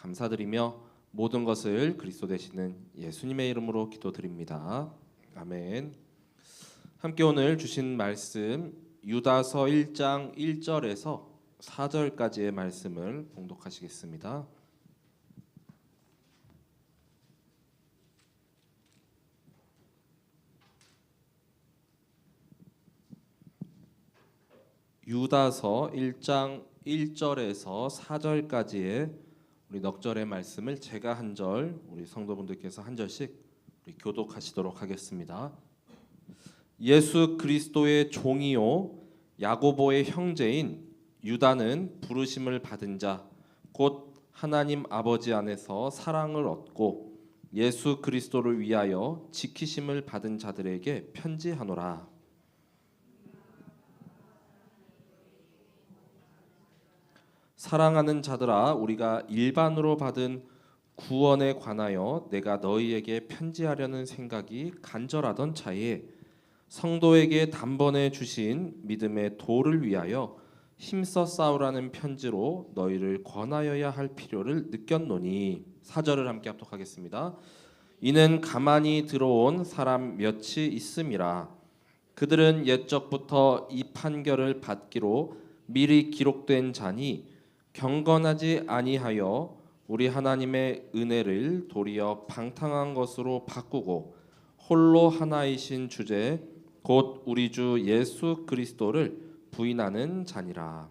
감사드리며 모든 것을 그리스도 되시는 예수님의 이름으로 기도드립니다. 아멘. 함께 오늘 주신 말씀 유다서 1장 1절에서 4절까지의 말씀을 봉독하시겠습니다. 유다서 1장 1절에서 4절까지의 우리 넉절의 말씀을 제가 한 절, 우리 성도분들께서 한 절씩 우리 교독하시도록 하겠습니다. 예수 그리스도의 종이요 야고보의 형제인 유다는 부르심을 받은 자, 곧 하나님 아버지 안에서 사랑을 얻고 예수 그리스도를 위하여 지키심을 받은 자들에게 편지하노라. 사랑하는 자들아, 우리가 일반으로 받은 구원에 관하여 내가 너희에게 편지하려는 생각이 간절하던 차에 성도에게 단번에 주신 믿음의 도를 위하여 힘써 싸우라는 편지로 너희를 권하여야 할 필요를 느꼈노니. 4절을 함께 합독하겠습니다. 이는 가만히 들어온 사람 몇이 있음이라. 그들은 옛적부터 이 판결을 받기로 미리 기록된 자니 경건하지 아니하여 우리 하나님의 은혜를 도리어 방탕한 것으로 바꾸고 홀로 하나이신 주제 곧 우리 주 예수 그리스도를 부인하는 자니라.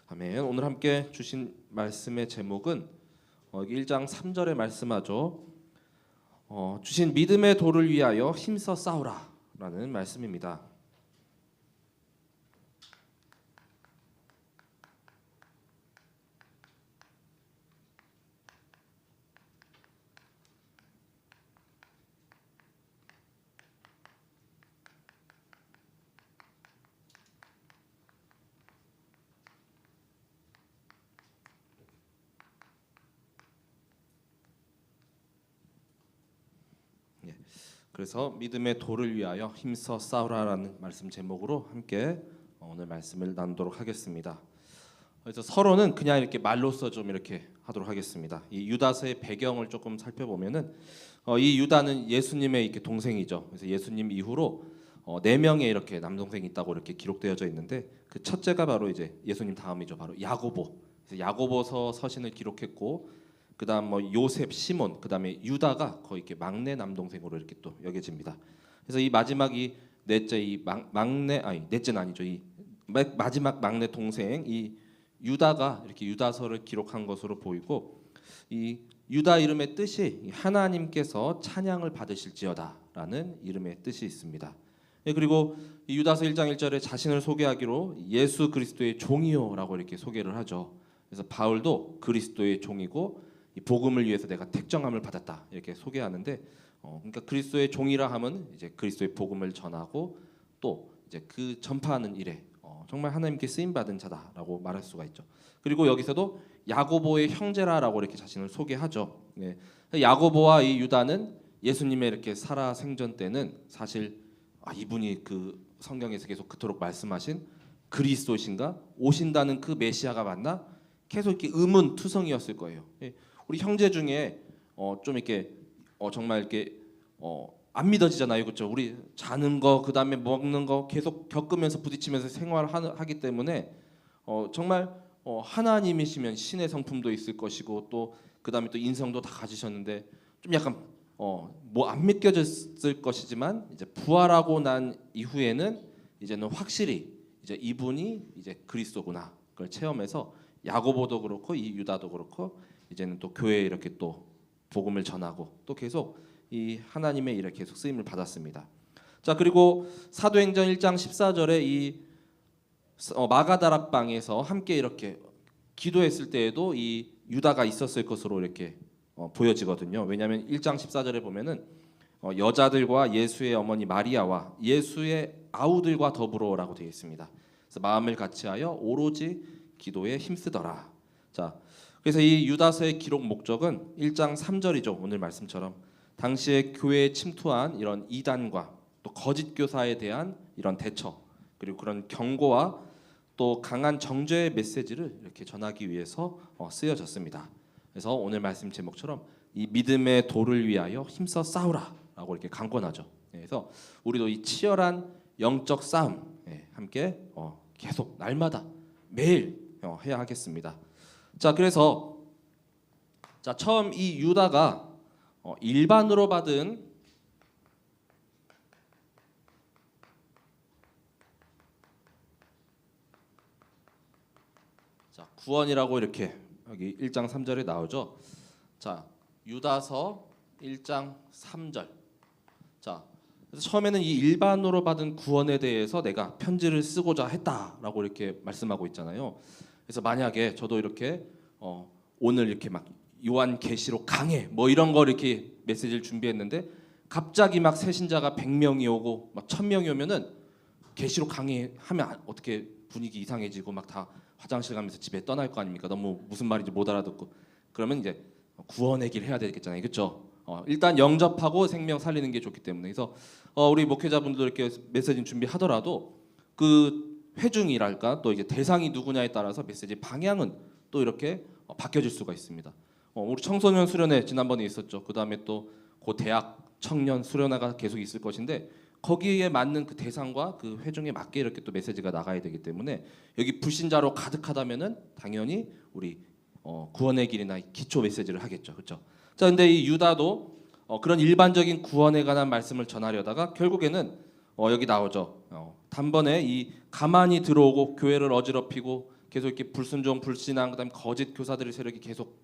아멘. 오늘 함께 주신 말씀의 제목은 1장 3절에 말씀하죠. 주신 믿음의 도를 위하여 힘써 싸우라 라는 말씀입니다. 그래서 믿음의 도를 위하여 힘써 싸우라라는 말씀 제목으로 함께 오늘 말씀을 나누도록 하겠습니다. 그래서 서론은 그냥 이렇게 말로써 좀 이렇게 하도록 하겠습니다. 이 유다서의 배경을 조금 살펴보면은 이 유다는 예수님의 이렇게 동생이죠. 그래서 예수님 이후로 4명의 이렇게 남동생이 있다고 이렇게 기록되어져 있는데 그 첫째가 바로 이제 예수님 다음이죠. 바로 야고보. 그래서 야고보서 서신을 기록했고 그다음 뭐 요셉, 시몬, 그다음에 유다가 거의 이렇게 막내 남동생으로 이렇게 또 여겨집니다. 그래서 이 마지막 이 넷째 이 막내 아니 넷째는 아니죠. 이 마지막 막내 동생 이 유다가 이렇게 유다서를 기록한 것으로 보이고 이 유다 이름의 뜻이 하나님께서 찬양을 받으실지어다라는 이름의 뜻이 있습니다. 그리고 이 유다서 1장 1절에 자신을 소개하기로 예수 그리스도의 종이요라고 이렇게 소개를 하죠. 그래서 바울도 그리스도의 종이고 이 복음을 위해서 내가 택정함을 받았다 이렇게 소개하는데 그러니까 그리스도의 종이라 하면 이제 그리스도의 복음을 전하고 또 이제 그 전파하는 일에 정말 하나님께 쓰임 받은 자다라고 말할 수가 있죠. 그리고 여기서도 야고보의 형제라라고 이렇게 자신을 소개하죠. 네. 야고보와 이 유다는 예수님의 이렇게 살아 생전 때는 사실 이분이 그 성경에서 계속 그토록 말씀하신 그리스도신가 오신다는 그 메시아가 맞나 계속 이렇게 의문투성이었을 거예요. 우리 형제 중에 좀 이렇게 정말 이렇게 안 믿어지잖아요, 그렇죠? 우리 자는 거 그다음에 먹는 거 계속 겪으면서 부딪히면서 생활하기 때문에 정말 하나님이시면 신의 성품도 있을 것이고 또 그다음에 또 인성도 다 가지셨는데 좀 약간 뭐 안 믿겨졌을 것이지만 이제 부활하고 난 이후에는 이제는 확실히 이제 이분이 이제 그리스도구나 그걸 체험해서 야고보도 그렇고 이 유다도 그렇고 이제는 또 교회에 이렇게 또 복음을 전하고 또 계속 이 하나님의 일에 계속 쓰임을 받았습니다. 자, 그리고 사도행전 1장 14절에 이 마가다락방에서 함께 이렇게 기도했을 때에도 이 유다가 있었을 것으로 이렇게 보여지거든요. 왜냐하면 1장 14절에 보면은 여자들과 예수의 어머니 마리아와 예수의 아우들과 더불어라고 되어 있습니다. 그래서 마음을 같이하여 오로지 기도에 힘쓰더라. 자, 그래서 이 유다서의 기록 목적은 1장 3절이죠. 오늘 말씀처럼 당시에 교회에 침투한 이런 이단과 또 거짓 교사에 대한 이런 대처 그리고 그런 경고와 또 강한 정죄의 메시지를 이렇게 전하기 위해서 쓰여졌습니다. 그래서 오늘 말씀 제목처럼 이 믿음의 도를 위하여 힘써 싸우라라고 이렇게 강권하죠. 그래서 우리도 이 치열한 영적 싸움 함께 계속 날마다 매일 해야 하겠습니다. 자, 그래서 처음 이 유다가 일반으로 받은 구원이라고 이렇게 여기 1장 3절에 나오죠. 자, 유다서 1장 3절. 자, 그래서 처음에는 이 일반으로 받은 구원에 대해서 내가 편지를 쓰고자 했다라고 이렇게 말씀하고 있잖아요. 그래서 만약에 저도 이렇게 오늘 이렇게 막 요한계시록 강해 뭐 이런 거 이렇게 메시지를 준비했는데 갑자기 막 새신자가 100명이 오고 막 1000명이 오면은 계시록 강해 하면 어떻게 분위기 이상해지고 막 다 화장실 가면서 집에 떠날 거 아닙니까? 너무 무슨 말인지 못 알아듣고. 그러면 이제 구원의 길 해야 되겠잖아요. 그렇죠? 일단 영접하고 생명 살리는 게 좋기 때문에. 그래서 우리 목회자분들 이렇게 메시지 준비하더라도 그 회중이랄까 또 이제 대상이 누구냐에 따라서 메시지 방향은 또 이렇게 바뀌어질 수가 있습니다. 우리 청소년 수련회 지난번에 있었죠. 그다음에 또 그 대학 청년 수련회가 계속 있을 것인데 거기에 맞는 그 대상과 그 회중에 맞게 이렇게 또 메시지가 나가야 되기 때문에 여기 불신자로 가득하다면은 당연히 우리 구원의 길이나 기초 메시지를 하겠죠. 그렇죠? 자, 근데 이 유다도 그런 일반적인 구원에 관한 말씀을 전하려다가 결국에는 여기 나오죠. 단번에 이 가만히 들어오고 교회를 어지럽히고 계속 이렇게 불순종, 불신앙, 그다음에 거짓 교사들의 세력이 계속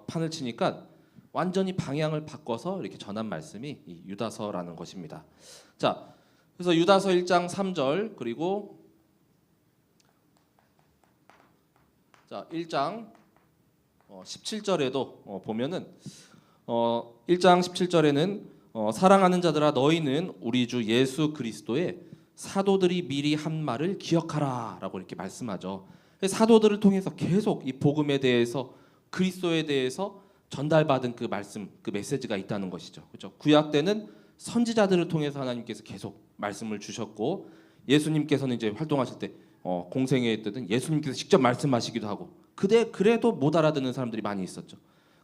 판을 치니까 완전히 방향을 바꿔서 이렇게 전한 말씀이 이 유다서라는 것입니다. 자, 그래서 유다서 1장 3절 그리고 1장 17절에도 보면은 1장 17절에는 사랑하는 자들아 너희는 우리 주 예수 그리스도의 사도들이 미리 한 말을 기억하라라고 이렇게 말씀하죠. 사도들을 통해서 계속 이 복음에 대해서 그리스도에 대해서 전달받은 그 말씀, 그 메시지가 있다는 것이죠. 그렇죠? 구약 때는 선지자들을 통해서 하나님께서 계속 말씀을 주셨고 예수님께서는 이제 활동하실 때 공생애에 때는 예수님께서 직접 말씀하시기도 하고 그래도 못 알아듣는 사람들이 많이 있었죠.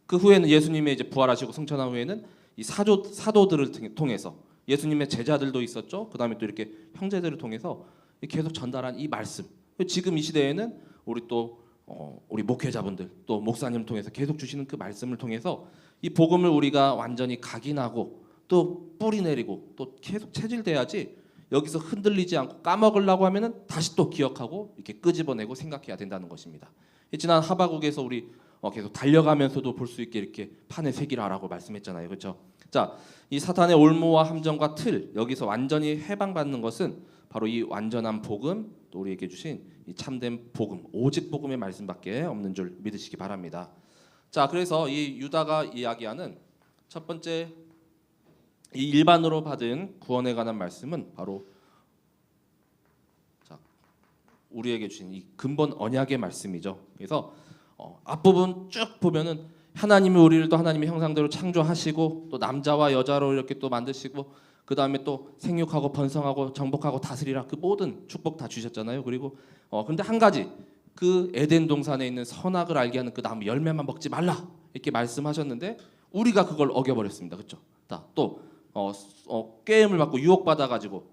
그 후에는 예수님의 이제 부활하시고 승천한 후에는 이 사도들을 통해서 예수님의 제자들도 있었죠. 그다음에 또 이렇게 형제들을 통해서 계속 전달한 이 말씀. 지금 이 시대에는 우리 목회자분들 또 목사님 통해서 계속 주시는 그 말씀을 통해서 이 복음을 우리가 완전히 각인하고 또 뿌리 내리고 또 계속 체질돼야지 여기서 흔들리지 않고 까먹으려고 하면은 다시 또 기억하고 이렇게 끄집어내고 생각해야 된다는 것입니다. 지난 하바국에서 우리 계속 달려가면서도 볼 수 있게 이렇게 판에 새기라라고 말씀했잖아요. 그렇죠? 자, 이 사탄의 올무와 함정과 틀 여기서 완전히 해방받는 것은 바로 이 완전한 복음 또 우리에게 주신 이 참된 복음 오직 복음의 말씀밖에 없는 줄 믿으시기 바랍니다. 자, 그래서 이 유다가 이야기하는 첫 번째 이 일반으로 받은 구원에 관한 말씀은 바로 우리에게 주신 이 근본 언약의 말씀이죠. 그래서 앞부분 쭉 보면은 하나님이 우리를 또 하나님의 형상대로 창조하시고 또 남자와 여자로 이렇게 또 만드시고 그 다음에 또 생육하고 번성하고 정복하고 다스리라 그 모든 축복 다 주셨잖아요. 그리고 근데 한 가지 그 에덴 동산에 있는 선악을 알게 하는 그 나무 열매만 먹지 말라 이렇게 말씀하셨는데 우리가 그걸 어겨버렸습니다. 그렇죠? 또 꾀임을 받고 유혹받아 가지고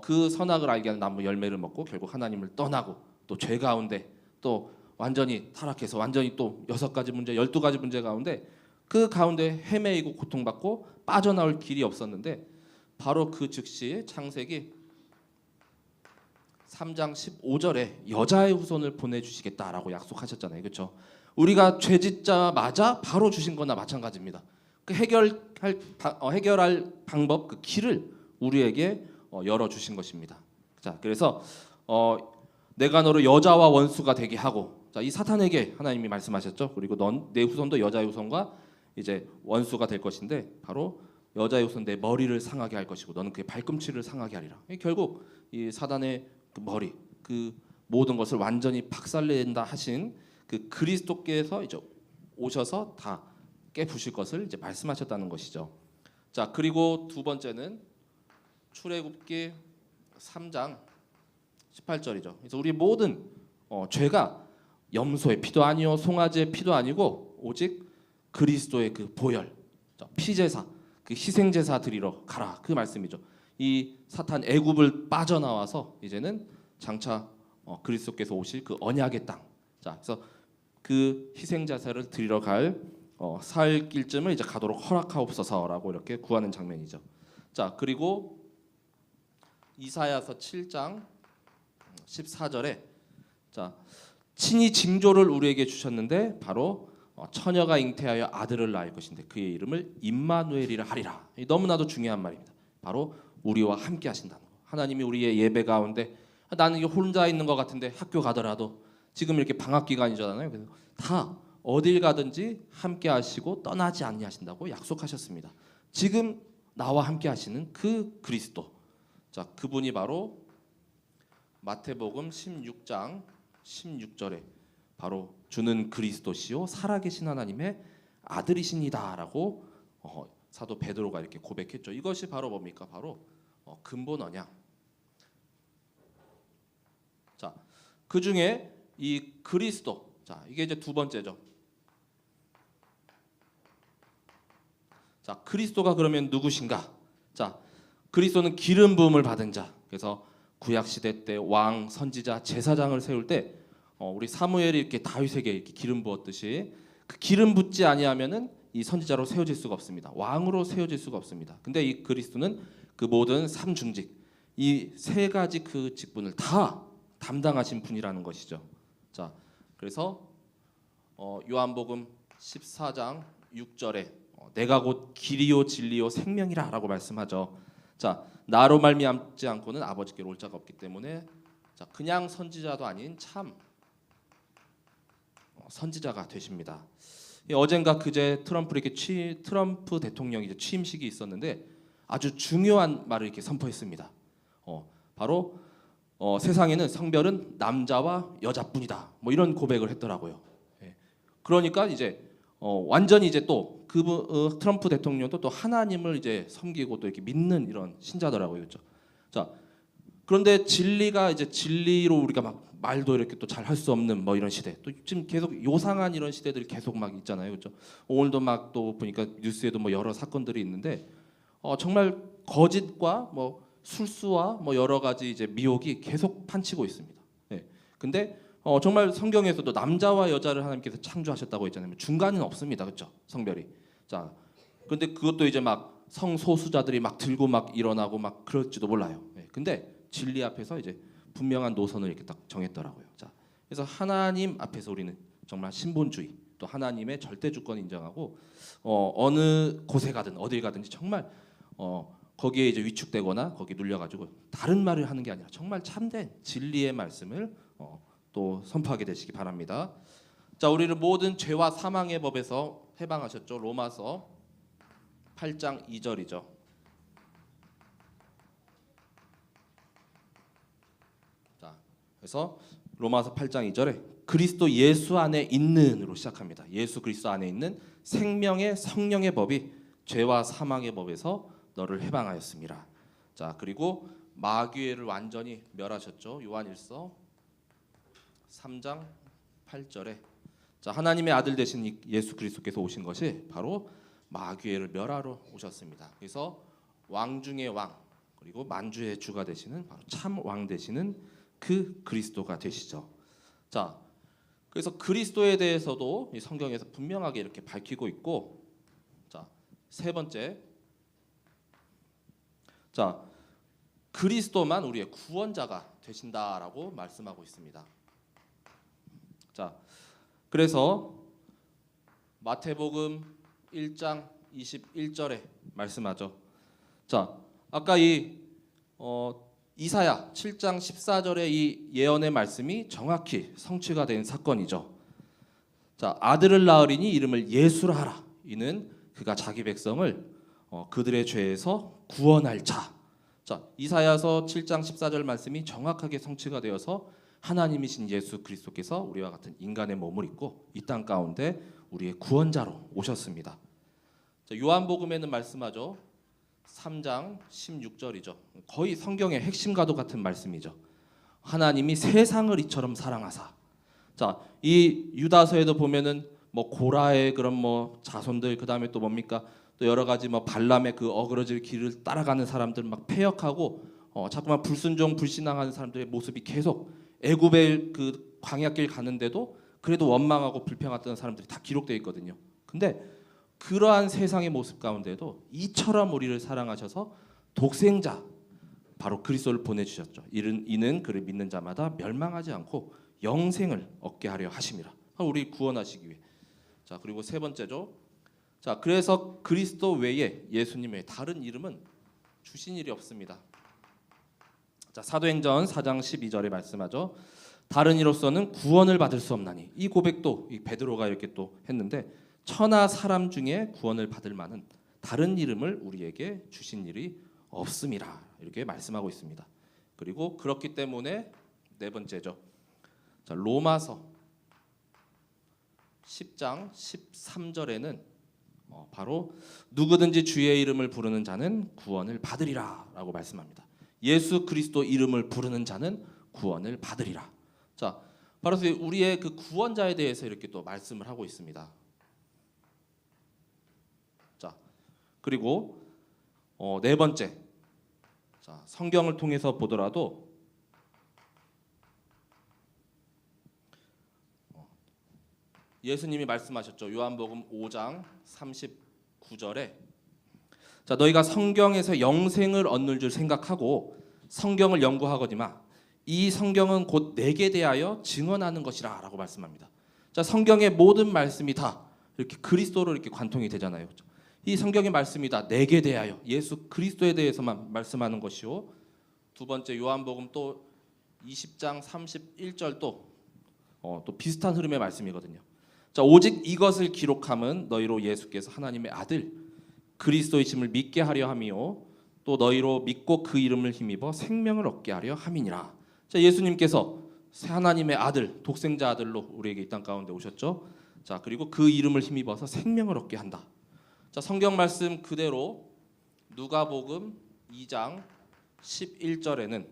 그 선악을 알게 하는 나무 열매를 먹고 결국 하나님을 떠나고 또 죄 가운데 또 완전히 타락해서 완전히 또 6가지 문제, 12가지 문제 가운데 그 가운데 헤매이고 고통받고 빠져나올 길이 없었는데 바로 그 즉시 창세기 3장 15절에 여자의 후손을 보내주시겠다라고 약속하셨잖아요. 그렇죠? 우리가 죄짓자마자 바로 주신 거나 마찬가지입니다. 그 해결할 방법, 그 길을 우리에게 열어주신 것입니다. 자, 그래서 내가 너를 여자와 원수가 되게 하고 자, 이 사탄에게 하나님이 말씀하셨죠. 그리고 내 후손도 여자의 후손과 이제 원수가 될 것인데 바로 여자의 후손 내 머리를 상하게 할 것이고 너는 그의 발꿈치를 상하게 하리라. 결국 이 사단의 그 머리, 그 모든 것을 완전히 박살낸다 하신 그 그리스도께서 이제 오셔서 다 깨부실 것을 이제 말씀하셨다는 것이죠. 자, 그리고 두 번째는 출애굽기 3장 18절이죠. 그래서 우리 모든 죄가 염소의 피도 아니요 송아지의 피도 아니고 오직 그리스도의 그 보혈, 피제사, 그 희생제사 드리러 가라 그 말씀이죠. 이 사탄 애굽을 빠져나와서 이제는 장차 그리스도께서 오실 그 언약의 땅. 자, 그래서 그 희생제사를 드리러 갈 살 길쯤을 이제 가도록 허락하옵소서라고 이렇게 구하는 장면이죠. 자, 그리고 이사야서 7장 14절에 자, 친히 징조를 우리에게 주셨는데 바로 처녀가 잉태하여 아들을 낳을 것인데 그의 이름을 임마누엘이라 하리라. 너무나도 중요한 말입니다. 바로 우리와 함께 하신다는 거. 하나님이 우리의 예배 가운데 나는 이게 혼자 있는 것 같은데 학교 가더라도 지금 이렇게 방학 기간이잖아요. 그래서 다 어딜 가든지 함께 하시고 떠나지 아니하신다고 약속하셨습니다. 지금 나와 함께 하시는 그 그리스도. 자, 그분이 바로 마태복음 16장 16절에 바로 주는 그리스도시요 살아계신 하나님의 아들이십니다라고 사도 베드로가 이렇게 고백했죠. 이것이 바로 뭡니까? 바로 근본 언약. 자, 그 중에 이 그리스도. 자, 이게 이제 두 번째죠. 자, 그리스도가 그러면 누구신가? 자, 그리스도는 기름 부음을 받은 자. 그래서 구약 시대 때 왕, 선지자, 제사장을 세울 때 우리 사무엘이 이렇게 다윗에게 이렇게 기름 부었듯이 그 기름 붓지 아니하면은 이 선지자로 세워질 수가 없습니다. 왕으로 세워질 수가 없습니다. 근데 이 그리스도는 그 모든 삼중직 이 세 가지 그 직분을 다 담당하신 분이라는 것이죠. 자, 그래서 요한복음 14장 6절에 내가 곧 길이요 진리요 생명이라라고 말씀하죠. 자, 나로 말미암지 않고는 아버지께로 올 자가 없기 때문에 자, 그냥 선지자도 아닌 참 선지자가 되십니다. 어젠가 그제 트럼프 대통령이 이제 취임식이 있었는데 아주 중요한 말을 이렇게 선포했습니다. 바로 세상에는 성별은 남자와 여자뿐이다. 뭐 이런 고백을 했더라고요. 예. 그러니까 이제 완전히 이제 또 트럼프 대통령도 또 하나님을 이제 섬기고 또 이렇게 믿는 이런 신자더라고요. 그렇죠? 자, 그런데 진리가 이제 진리로 우리가 막 말도 이렇게 또 잘 할 수 없는 뭐 이런 시대. 또 지금 계속 요상한 이런 시대들이 계속 막 있잖아요. 그렇죠? 오늘도 막 또 보니까 뉴스에도 뭐 여러 사건들이 있는데 정말 거짓과 뭐 술수와 뭐 여러 가지 이제 미혹이 계속 판치고 있습니다. 네. 근데 정말 성경에서도 남자와 여자를 하나님께서 창조하셨다고 했잖아요. 중간은 없습니다. 그렇죠? 성별이. 자, 근데 그것도 이제 막 성소수자들이 막 들고 막 일어나고 막 그럴지도 몰라요. 네. 근데 진리 앞에서 이제 분명한 노선을 이렇게 딱 정했더라고요. 자, 그래서 하나님 앞에서 우리는 정말 신본주의 또 하나님의 절대 주권 인정하고 어느 곳에 가든 어딜 가든지 정말 거기에 이제 위축되거나 거기 눌려가지고 다른 말을 하는 게 아니라 정말 참된 진리의 말씀을 또 선포하게 되시기 바랍니다. 자, 우리를 모든 죄와 사망의 법에서 해방하셨죠. 로마서 8장 2절이죠. 자, 그래서 로마서 8장 2절에 그리스도 예수 안에 있는으로 시작합니다. 예수 그리스도 안에 있는 생명의 성령의 법이 죄와 사망의 법에서 너를 해방하였습니다. 자, 그리고 마귀를 완전히 멸하셨죠. 요한일서 3장 8절에 자, 하나님의 아들 되신 예수 그리스도께서 오신 것이 바로 마귀를 멸하러 오셨습니다. 그래서 왕 중의 왕 그리고 만주의 주가 되시는 바로 참 왕 되시는 그 그리스도가 되시죠. 자, 그래서 그리스도에 대해서도 이 성경에서 분명하게 이렇게 밝히고 있고, 자, 세 번째, 자, 그리스도만 우리의 구원자가 되신다라고 말씀하고 있습니다. 자, 그래서 마태복음 1장 21절에 말씀하죠. 자, 아까 이사야 7장 14절의 이 예언의 말씀이 정확히 성취가 된 사건이죠. 자, 아들을 낳으리니 이름을 예수라 하라. 이는 그가 자기 백성을 그들의 죄에서 구원할 자. 자, 이사야서 7장 14절 말씀이 정확하게 성취가 되어서 하나님이신 예수 그리스도께서 우리와 같은 인간의 몸을 입고 이 땅 가운데 우리의 구원자로 오셨습니다. 자, 요한복음에는 말씀하죠. 3장 16절이죠. 거의 성경의 핵심과도 같은 말씀이죠. 하나님이 세상을 이처럼 사랑하사. 자, 이 유다서에도 보면은 뭐 고라의 그런 뭐 자손들, 그다음에 또 뭡니까? 또 여러 가지 뭐 발람의 그 어그러질 길을 따라가는 사람들 막 패역하고 자꾸만 불순종 불신앙하는 사람들의 모습이 계속 애굽의 그 광야길 가는데도 그래도 원망하고 불평했던 사람들이 다 기록되어 있거든요. 근데 그러한 세상의 모습 가운데도 이처럼 우리를 사랑하셔서 독생자 바로 그리스도를 보내주셨죠. 이는 그를 믿는 자마다 멸망하지 않고 영생을 얻게 하려 하심이라. 우리 구원하시기 위해. 자, 그리고 세 번째죠. 자, 그래서 그리스도 외에 예수님 외에 다른 이름은 주신 일이 없습니다. 자, 사도행전 4장 12절에 말씀하죠. 다른 이로서는 구원을 받을 수 없나니. 이 고백도 이 베드로가 이렇게 또 했는데 천하 사람 중에 구원을 받을 만한 다른 이름을 우리에게 주신 일이 없음이라 이렇게 말씀하고 있습니다. 그리고 그렇기 때문에 네 번째죠. 자, 로마서 10장 13절에는 바로 누구든지 주의 이름을 부르는 자는 구원을 받으리라라고 말씀합니다. 예수 그리스도 이름을 부르는 자는 구원을 받으리라. 자, 바로 우리의 그 구원자에 대해서 이렇게 또 말씀을 하고 있습니다. 자, 그리고 네 번째, 자, 성경을 통해서 보더라도 예수님이 말씀하셨죠. 요한복음 5장 39절에 자, 너희가 성경에서 영생을 얻는 줄 생각하고 성경을 연구하거니와 이 성경은 곧 내게 대하여 증언하는 것이라라고 말씀합니다. 자, 성경의 모든 말씀이 다 이렇게 그리스도로 이렇게 관통이 되잖아요. 이 성경의 말씀이 다 내게 대하여 예수 그리스도에 대해서만 말씀하는 것이요. 두 번째 요한복음 또 20장 31절 또 비슷한 흐름의 말씀이거든요. 자, 오직 이것을 기록함은 너희로 예수께서 하나님의 아들 그리스도이심을 믿게 하려 함이요 또 너희로 믿고 그 이름을 힘입어 생명을 얻게 하려 함이니라. 자, 예수님께서 하나님의 아들, 독생자 아들로 우리에게 이 땅 가운데 오셨죠. 자, 그리고 그 이름을 힘입어서 생명을 얻게 한다. 자, 성경 말씀 그대로 누가복음 2장 11절에는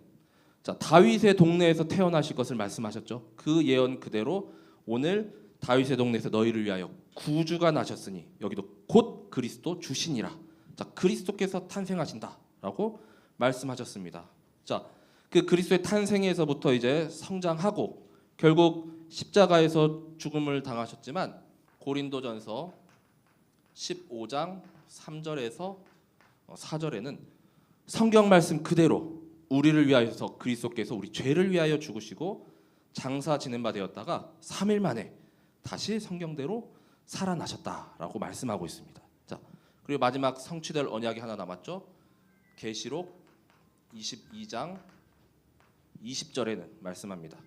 자, 다윗의 동네에서 태어나실 것을 말씀하셨죠. 그 예언 그대로 오늘 다윗의 동네에서 너희를 위하여 구주가 나셨으니 여기도 곧 그리스도 주시니라. 자, 그리스도께서 탄생하신다라고 말씀하셨습니다. 자, 그 그리스도의 탄생에서부터 이제 성장하고 결국 십자가에서 죽음을 당하셨지만 고린도전서 15장 3절에서 4절에는 성경 말씀 그대로 우리를 위하여서 그리스도께서 우리 죄를 위하여 죽으시고 장사 지낸 바 되었다가 3일 만에 다시 성경대로 살아나셨다라고 말씀하고 있습니다. 자, 그리고 마지막 성취될 언약이 하나 남았죠. 계시록 22장 20절에는 말씀합니다.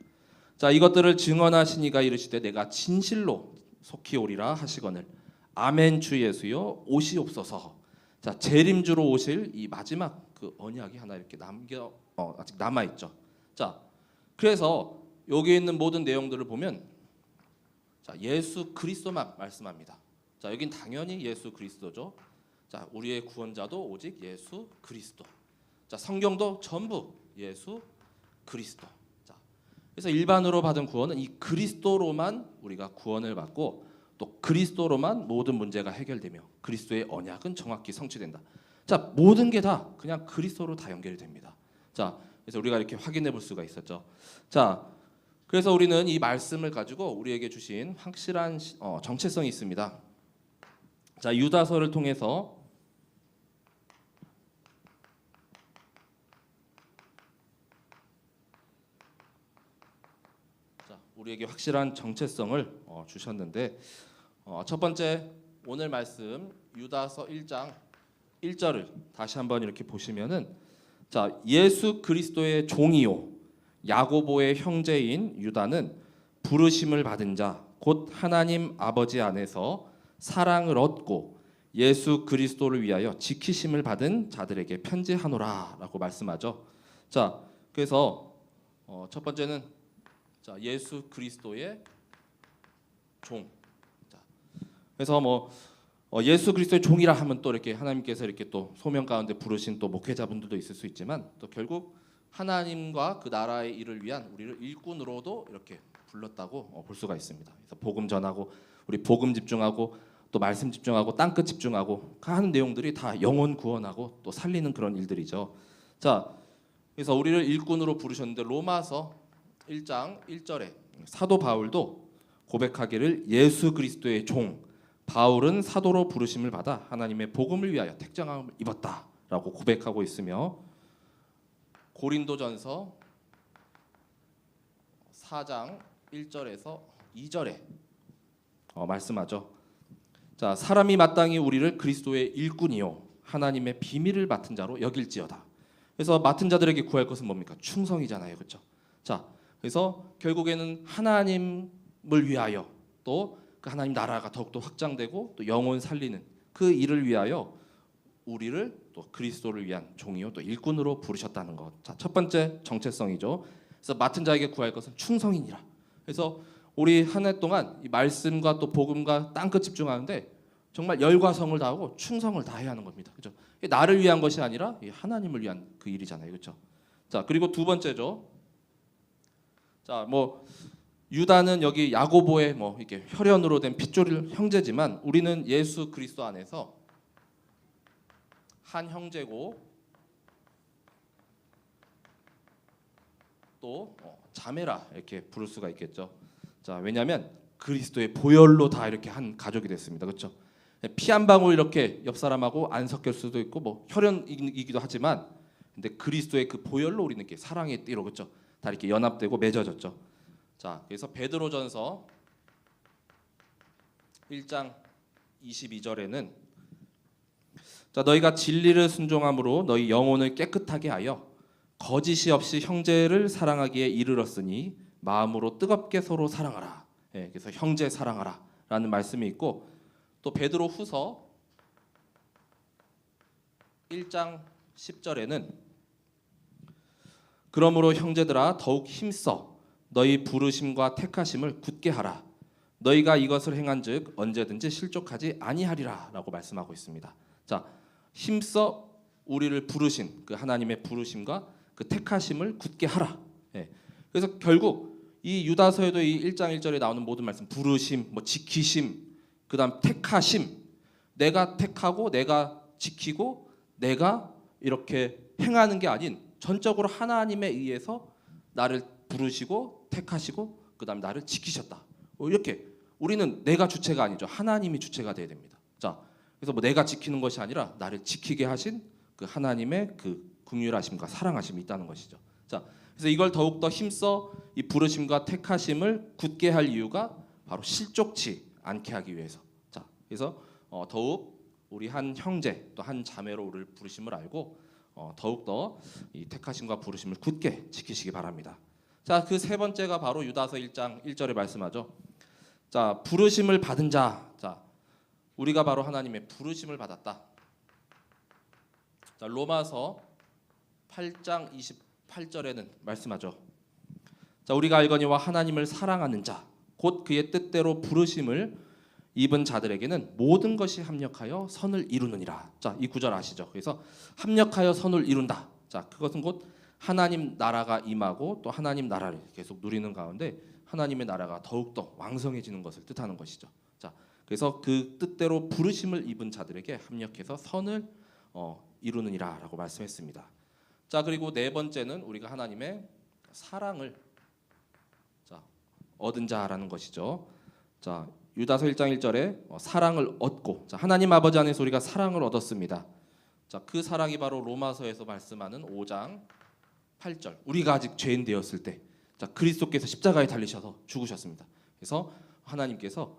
자, 이것들을 증언하신 이가 이르시되 내가 진실로 속히 오리라 하시거늘 아멘 주 예수여 오시옵소서. 자, 재림주로 오실 이 마지막 그 언약이 하나 이렇게 아직 남아 있죠. 자, 그래서 여기 있는 모든 내용들을 보면 자, 예수 그리스도만 말씀합니다. 자, 여긴 당연히 예수 그리스도죠. 자, 우리의 구원자도 오직 예수 그리스도. 자, 성경도 전부 예수 그리스도. 자, 그래서 일반으로 받은 구원은 이 그리스도로만 우리가 구원을 받고 또 그리스도로만 모든 문제가 해결되며 그리스도의 언약은 정확히 성취된다. 자, 모든 게 다 그냥 그리스도로 다 연결이 됩니다. 자, 그래서 우리가 이렇게 확인해 볼 수가 있었죠. 자, 그래서 우리는 이 말씀을 가지고 우리에게 주신 확실한 정체성이 있습니다. 자, 유다서를 통해서 자, 우리에게 확실한 정체성을 주셨는데 첫 번째 오늘 말씀 유다서 1장 1절을 다시 한번 이렇게 보시면은 자, 예수 그리스도의 종이요 야고보의 형제인 유다는 부르심을 받은 자 곧 하나님 아버지 안에서 사랑을 얻고 예수 그리스도를 위하여 지키심을 받은 자들에게 편지하노라라고 말씀하죠. 자, 그래서 첫 번째는 자, 예수 그리스도의 종. 자, 그래서 예수 그리스도의 종이라 하면 또 이렇게 하나님께서 이렇게 또 소명 가운데 부르신 또 목회자분들도 있을 수 있지만 또 결국 하나님과 그 나라의 일을 위한 우리를 일꾼으로도 이렇게 불렀다고 볼 수가 있습니다. 그래서 복음 전하고 우리 복음 집중하고 또 말씀 집중하고 땅끝 집중하고 하는 내용들이 다 영혼 구원하고 또 살리는 그런 일들이죠. 자, 그래서 우리를 일꾼으로 부르셨는데 로마서 1장 1절에 사도 바울도 고백하기를 예수 그리스도의 종 바울은 사도로 부르심을 받아 하나님의 복음을 위하여 택정함을 입었다라고 고백하고 있으며 고린도전서 4장 1절에서 2절에 말씀하죠. 자, 사람이 마땅히 우리를 그리스도의 일꾼이요 하나님의 비밀을 맡은 자로 여길지어다. 그래서 맡은 자들에게 구할 것은 뭡니까? 충성이잖아요, 그렇죠? 자, 그래서 결국에는 하나님을 위하여 또 그 하나님 나라가 더욱더 확장되고 또 영혼 살리는 그 일을 위하여 우리를 또 그리스도를 위한 종이요 또 일꾼으로 부르셨다는 것. 자, 첫 번째 정체성이죠. 그래서 맡은 자에게 구할 것은 충성이니라. 그래서 우리 한 해 동안 이 말씀과 또 복음과 땅끝 집중하는데 정말 열과 성을 다하고 충성을 다해야 하는 겁니다. 그렇죠? 나를 위한 것이 아니라 하나님을 위한 그 일이잖아요. 그렇죠? 자, 그리고 두 번째죠. 자, 유다는 여기 야고보의 이렇게 혈연으로 된 핏줄일 형제지만 우리는 예수 그리스도 안에서 한 형제고 또 자매라 이렇게 부를 수가 있겠죠. 자, 왜냐하면 그리스도의 보혈로 다 이렇게 한 가족이 됐습니다. 그렇죠? 피 한 방울 이렇게 옆 사람하고 안 섞일 수도 있고 혈연이기도 하지만 근데 그리스도의 그 보혈로 우리는 이렇게 사랑의 띠로 그렇죠? 다 이렇게 연합되고 맺어졌죠. 자, 그래서 베드로전서 1장 22절에는 자, 너희가 진리를 순종함으로 너희 영혼을 깨끗하게 하여 거짓이 없이 형제를 사랑하기에 이르렀으니 마음으로 뜨겁게 서로 사랑하라. 예, 그래서 형제 사랑하라라는 말씀이 있고 또 베드로후서 1장 10절에는 그러므로 형제들아 더욱 힘써 너희 부르심과 택하심을 굳게 하라. 너희가 이것을 행한즉 언제든지 실족하지 아니하리라라고 말씀하고 있습니다. 자, 힘써 우리를 부르신 그 하나님의 부르심과 그 택하심을 굳게 하라. 예. 그래서 결국 이 유다서에도 이 1장 1절에 나오는 모든 말씀 부르심, 지키심, 그다음 택하심, 내가 택하고 내가 지키고 내가 이렇게 행하는 게 아닌 전적으로 하나님에 의해서 나를 부르시고 택하시고 그다음 나를 지키셨다. 이렇게 우리는 내가 주체가 아니죠. 하나님이 주체가 돼야 됩니다. 자, 그래서 내가 지키는 것이 아니라 나를 지키게 하신 그 하나님의 그 긍휼하심과 사랑하심이 있다는 것이죠. 자, 그래서 이걸 더욱 더 힘써 이 부르심과 택하심을 굳게 할 이유가 바로 실족치 않게 하기 위해서. 자, 그래서 더욱 우리 한 형제 또 한 자매로 우리를 부르심을 알고 더욱 더 이 택하심과 부르심을 굳게 지키시기 바랍니다. 자, 그 세 번째가 바로 유다서 1장 1절에 말씀하죠. 자, 부르심을 받은 자. 자, 우리가 바로 하나님의 부르심을 받았다. 자, 로마서 8장 28절에는 말씀하죠. 자, 우리가 알거니와 하나님을 사랑하는 자, 곧 그의 뜻대로 부르심을 입은 자들에게는 모든 것이 합력하여 선을 이루느니라. 자, 이 구절 아시죠? 그래서 합력하여 선을 이룬다. 자, 그것은 곧 하나님 나라가 임하고 또 하나님 나라를 계속 누리는 가운데 하나님의 나라가 더욱더 왕성해지는 것을 뜻하는 것이죠. 자, 그래서 그 뜻대로 부르심을 입은 자들에게 합력해서 선을 이루느니라라고 말씀했습니다. 자, 그리고 네 번째는 우리가 하나님의 사랑을 얻은 자라는 것이죠. 자, 유다서 1장 1절에 사랑을 얻고, 자, 하나님 아버지 안에서 우리가 사랑을 얻었습니다. 자, 그 사랑이 바로 로마서에서 말씀하는 5장 8절. 우리가 아직 죄인 되었을 때, 자, 그리스도께서 십자가에 달리셔서 죽으셨습니다. 그래서 하나님께서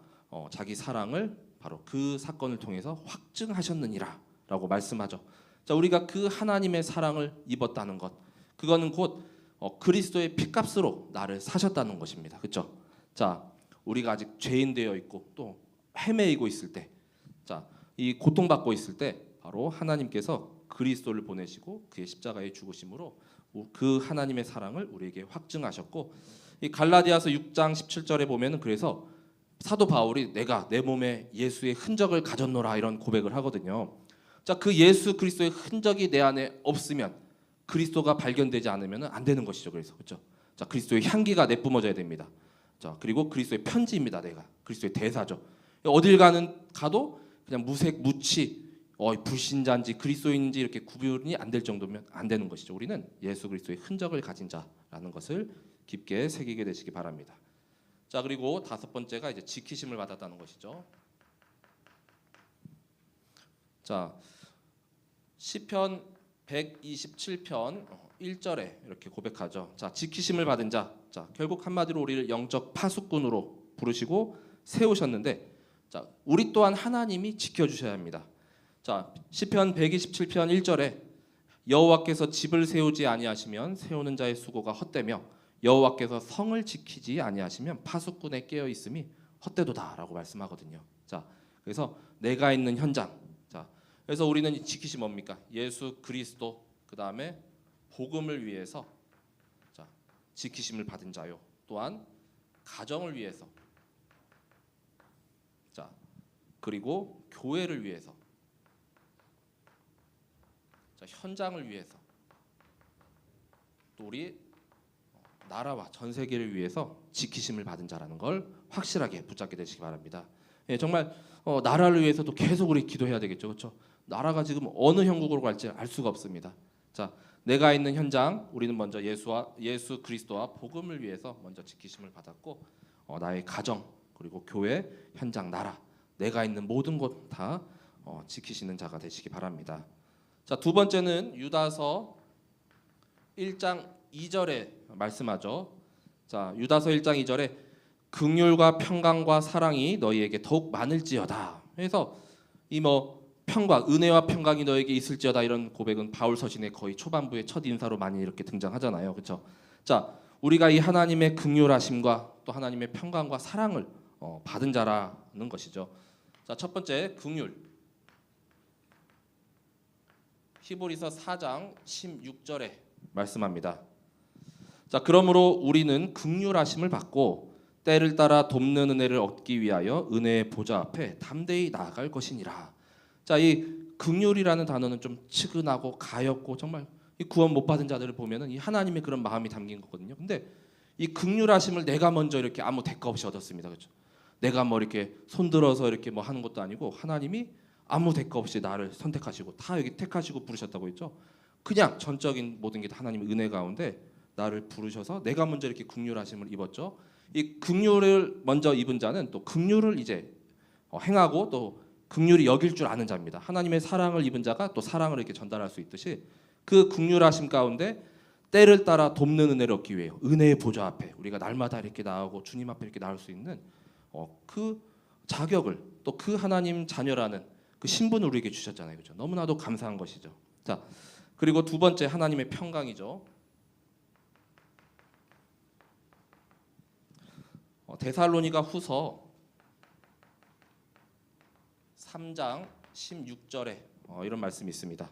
자기 사랑을 바로 그 사건을 통해서 확증하셨느니라라고 말씀하죠. 자, 우리가 그 하나님의 사랑을 입었다는 것, 그거는 곧 그리스도의 피값으로 나를 사셨다는 것입니다. 그렇죠? 자, 우리가 아직 죄인 되어 있고 또 헤매이고 있을 때, 자, 이 고통받고 있을 때 바로 하나님께서 그리스도를 보내시고 그의 십자가의 죽으심으로 그 하나님의 사랑을 우리에게 확증하셨고, 이 갈라디아서 6장 17절에 보면은 그래서 사도 바울이 내가 내 몸에 예수의 흔적을 가졌노라 이런 고백을 하거든요. 자, 그 예수 그리스도의 흔적이 내 안에 없으면 그리스도가 발견되지 않으면 안 되는 것이죠. 그래서 그렇죠. 자, 그리스도의 향기가 내뿜어져야 됩니다. 자, 그리고 그리스도의 편지입니다. 내가 그리스도의 대사죠. 가도 그냥 무색 무치 불신자인지 그리스도인인지 이렇게 구분이 안 될 정도면 안 되는 것이죠. 우리는 예수 그리스도의 흔적을 가진 자라는 것을 깊게 새기게 되시기 바랍니다. 자, 그리고 다섯 번째가 이제 지키심을 받았다는 것이죠. 자, 시편 127편 1절에 이렇게 고백하죠. 자, 지키심을 받은 자. 자, 결국 한마디로 우리를 영적 파수꾼으로 부르시고 세우셨는데, 자, 우리 또한 하나님이 지켜주셔야 합니다. 자, 시편 127편 1절에 여호와께서 집을 세우지 아니하시면 세우는 자의 수고가 헛되며 여호와께서 성을 지키지 아니하시면 파수꾼에 깨어 있음이 헛되도다라고 말씀하거든요. 자, 그래서 내가 있는 현장. 자, 그래서 우리는 지키심 뭡니까? 예수 그리스도 그 다음에 복음을 위해서 자, 지키심을 받은 자요. 또한 가정을 위해서. 자, 그리고 교회를 위해서. 자, 현장을 위해서. 또 우리 나라와 전 세계를 위해서 지키심을 받은 자라는 걸 확실하게 붙잡게 되시기 바랍니다. 예, 정말 나라를 위해서도 계속 우리 기도해야 되겠죠, 그렇죠? 나라가 지금 어느 형국으로 갈지 알 수가 없습니다. 자, 내가 있는 현장, 우리는 먼저 예수 그리스도와 복음을 위해서 먼저 지키심을 받았고, 나의 가정 그리고 교회, 현장, 나라, 내가 있는 모든 곳 다 지키시는 자가 되시기 바랍니다. 자, 두 번째는 유다서 1장 2절에 말씀하죠. 자, 유다서 1장 2절에 긍휼과 평강과 사랑이 너희에게 더욱 많을지어다. 그래서 이 평강, 은혜와 평강이 너에게 있을지어다 이런 고백은 바울 서신의 거의 초반부의 첫 인사로 많이 이렇게 등장하잖아요. 그렇죠? 자, 우리가 이 하나님의 긍휼하심과 또 하나님의 평강과 사랑을 받은 자라는 것이죠. 자, 첫 번째 긍휼. 히브리서 4장 16절에 말씀합니다. 자, 그러므로 우리는 긍휼하심을 받고 때를 따라 돕는 은혜를 얻기 위하여 은혜의 보좌 앞에 담대히 나아갈 것이니라. 자, 이 긍휼이라는 단어는 좀 측은하고 가엽고 정말 이 구원 못 받은 자들을 보면은 이 하나님의 그런 마음이 담긴 거거든요. 근데 이 긍휼하심을 내가 먼저 이렇게 아무 대가 없이 얻었습니다. 그렇죠? 내가 이렇게 손들어서 이렇게 하는 것도 아니고 하나님이 아무 대가 없이 나를 선택하시고 다 여기 택하시고 부르셨다고 했죠. 그냥 전적인 모든 게 다 하나님의 은혜 가운데 나를 부르셔서 내가 먼저 이렇게 긍휼하심을 입었죠. 이 긍휼을 먼저 입은 자는 또 긍휼을 이제 행하고 또 긍휼히 여길 줄 아는 자입니다. 하나님의 사랑을 입은 자가 또 사랑을 이렇게 전달할 수 있듯이 그 긍휼하심 가운데 때를 따라 돕는 은혜를 얻기 위해 은혜의 보좌 앞에 우리가 날마다 이렇게 나오고 주님 앞에 이렇게 나올 수 있는 그 자격을 또 그 하나님 자녀라는 그 신분을 우리에게 주셨잖아요. 그렇죠? 너무나도 감사한 것이죠. 자, 그리고 두 번째 하나님의 평강이죠. 데살로니가 후서 3장 16절에 이런 말씀이 있습니다.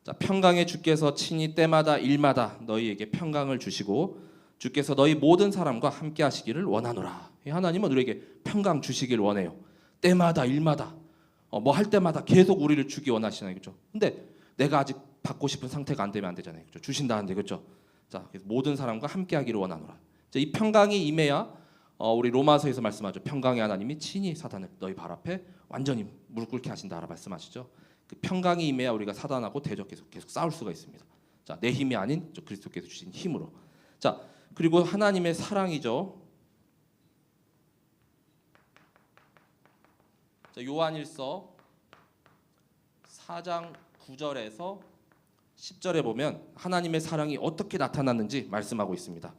자, 평강의 주께서 친히 때마다 일마다 너희에게 평강을 주시고 주께서 너희 모든 사람과 함께 하시기를 원하노라. 하나님은 우리에게 평강 주시길 원해요. 때마다 일마다 할 때마다 계속 우리를 주기 원하시잖아요. 그렇죠? 근데 내가 아직 받고 싶은 상태가 안 되면 안 되잖아요. 그렇죠? 주신다는데. 그렇죠? 자, 그래서 모든 사람과 함께 하기를 원하노라. 자, 이 평강이 임해야 우리 로마서에서 말씀하죠. 평강의 하나님이 친히 사단을 너희 발 앞에 완전히 무릎 꿇게 하신다라 말씀하시죠. 그 평강이 임해야 우리가 사단하고 계속 싸울 수가 있습니다. 자, 내 힘이 아닌 그리스도께서 주신 힘으로. 자, 그리고 하나님의 사랑이죠. 자, 요한일서 4장 9절에서 10절에 보면 하나님의 사랑이 어떻게 나타났는지 말씀하고 있습니다.